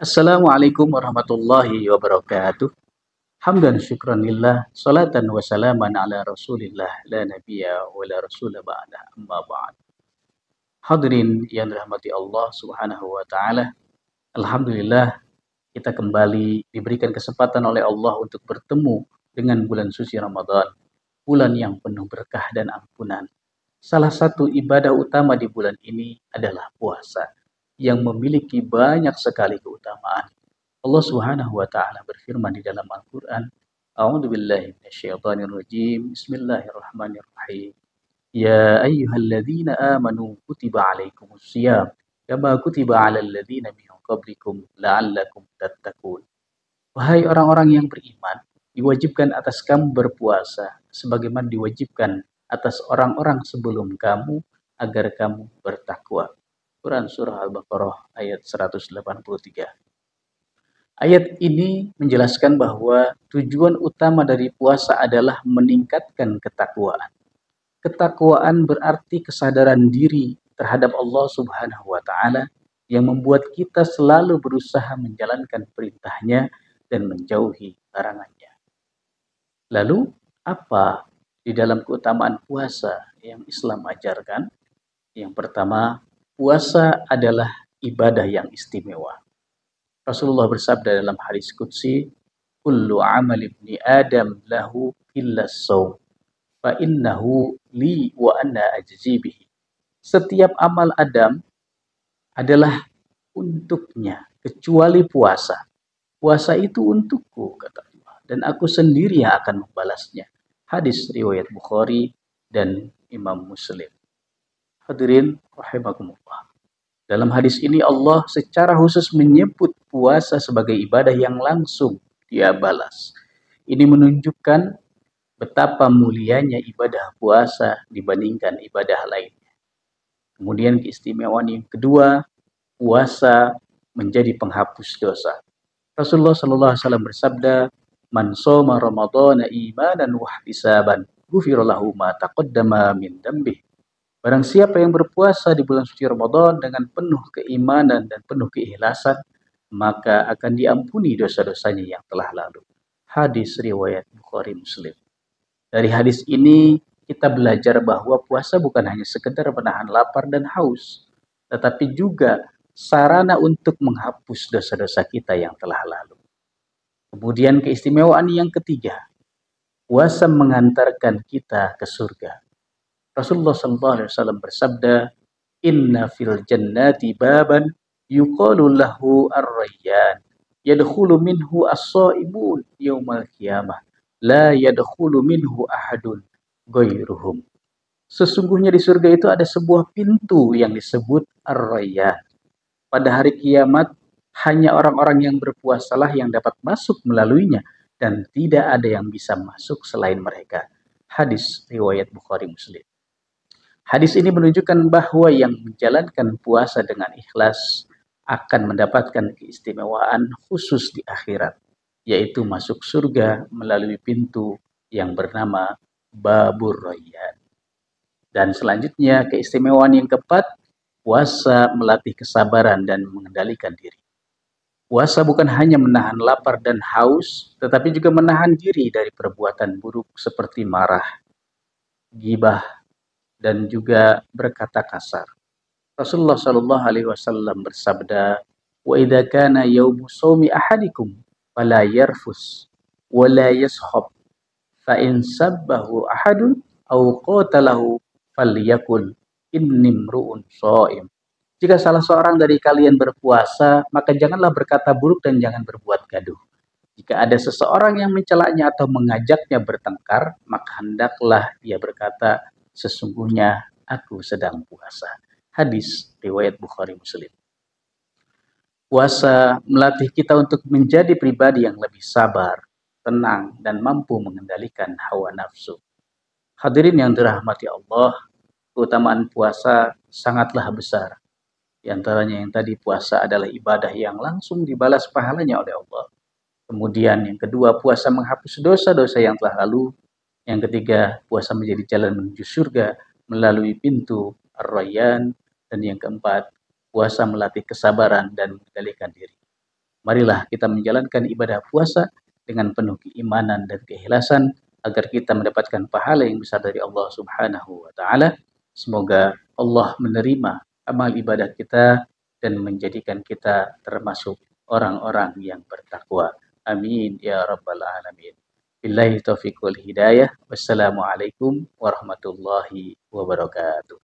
Assalamualaikum warahmatullahi wabarakatuh. Hamdan syukran lillah, salatan wa salaman ala rasulillah, la nabiyya wa la rasula ba'dah, amma ba'd. Hadirin yang dirahmati Allah subhanahu wa ta'ala. Alhamdulillah, kita kembali diberikan kesempatan oleh Allah untuk bertemu dengan bulan suci Ramadan. Bulan yang penuh berkah dan ampunan. Salah satu ibadah utama di bulan ini adalah puasa, yang memiliki banyak sekali keutamaan. Allah Subhanahu wa taala berfirman di dalam Al-Qur'an, A'udzu billahi minasyaitonir rajim. Bismillahirrahmanirrahim. Ya ayyuhalladzina amanu kutiba alaikumusiyam kama kutiba 'alal ladzina min qablikum la'allakum tattaqun. Wahai orang-orang yang beriman, diwajibkan atas kamu berpuasa sebagaimana diwajibkan atas orang-orang sebelum kamu agar kamu bertakwa. Quran surah Al-Baqarah ayat 183. Ayat ini menjelaskan bahwa tujuan utama dari puasa adalah meningkatkan ketakwaan. Ketakwaan berarti kesadaran diri terhadap Allah Subhanahu wa taala yang membuat kita selalu berusaha menjalankan perintahnya dan menjauhi larangannya. Lalu, apa di dalam keutamaan puasa yang Islam ajarkan? Yang pertama, puasa adalah ibadah yang istimewa. Rasulullah bersabda dalam hadis qudsi, "Kullu amal ibni Adam lahu illa shaum, fa innahu li wa ana ajzi bihi." Setiap amal Adam adalah untuknya kecuali puasa. Puasa itu untukku, kata Allah, dan aku sendiri yang akan membalasnya. Hadis riwayat Bukhari dan Imam Muslim. Hadirin rahimakumullah. Dalam hadis ini Allah secara khusus menyebut puasa sebagai ibadah yang langsung Dia balas. Ini menunjukkan betapa mulianya ibadah puasa dibandingkan ibadah lainnya. Kemudian keistimewaan yang kedua, puasa menjadi penghapus dosa. Rasulullah sallallahu alaihi wasallam bersabda, "Man shoma ramadhana imanan wa ihtisaban, ghufira lahu ma taqaddama min dhanbihi." Barang siapa yang berpuasa di bulan suci Ramadan dengan penuh keimanan dan penuh keikhlasan, maka akan diampuni dosa-dosanya yang telah lalu. Hadis riwayat Bukhari Muslim. Dari hadis ini kita belajar bahwa puasa bukan hanya sekedar menahan lapar dan haus, tetapi juga sarana untuk menghapus dosa-dosa kita yang telah lalu. Kemudian keistimewaan yang ketiga, puasa mengantarkan kita ke surga. Rasulullah sallallahu alaihi wasallam bersabda, "Inna fil jannati baban yuqalu lahu ar-rayyan, yadkhulu minhu as-shaimun yaumal qiyamah, la yadkhulu minhu ahadun ghairuhum." Sesungguhnya di surga itu ada sebuah pintu yang disebut ar-rayyan. Pada hari kiamat hanya orang-orang yang berpuasalah yang dapat masuk melaluinya dan tidak ada yang bisa masuk selain mereka. Hadis riwayat Bukhari Muslim. Hadis ini menunjukkan bahwa yang menjalankan puasa dengan ikhlas akan mendapatkan keistimewaan khusus di akhirat, yaitu masuk surga melalui pintu yang bernama Babur Rayyan. Dan selanjutnya keistimewaan yang keempat, puasa melatih kesabaran dan mengendalikan diri. Puasa bukan hanya menahan lapar dan haus, tetapi juga menahan diri dari perbuatan buruk seperti marah, ghibah, dan juga berkata kasar. Rasulullah Shallallahu Alaihi Wasallam bersabda, "Wa idza kana yaumu shaumi ahadikum fala yarfus wa la yashab, fa in sabbahu ahadun aw qatalahu falyakul inni mru'un shaim." Jika salah seorang dari kalian berpuasa, maka janganlah berkata buruk dan jangan berbuat gaduh. Jika ada seseorang yang mencelaknya atau mengajaknya bertengkar, maka hendaklah dia berkata, "Sesungguhnya aku sedang puasa." Hadis riwayat Bukhari Muslim. Puasa melatih kita untuk menjadi pribadi yang lebih sabar, tenang, dan mampu mengendalikan hawa nafsu. Hadirin yang dirahmati Allah, keutamaan puasa sangatlah besar. Di antaranya yang tadi, puasa adalah ibadah yang langsung dibalas pahalanya oleh Allah. Kemudian yang kedua, puasa menghapus dosa-dosa yang telah lalu. Yang ketiga, puasa menjadi jalan menuju surga melalui pintu Ar-Rayyan. Dan yang keempat, puasa melatih kesabaran dan mengendalikan diri. Marilah kita menjalankan ibadah puasa dengan penuh keimanan dan keikhlasan agar kita mendapatkan pahala yang besar dari Allah Subhanahu wa taala. Semoga Allah menerima amal ibadah kita dan menjadikan kita termasuk orang-orang yang bertakwa. Amin ya rabbal alamin. Billahi taufiq wal hidayah. Wassalamualaikum warahmatullahi wabarakatuh.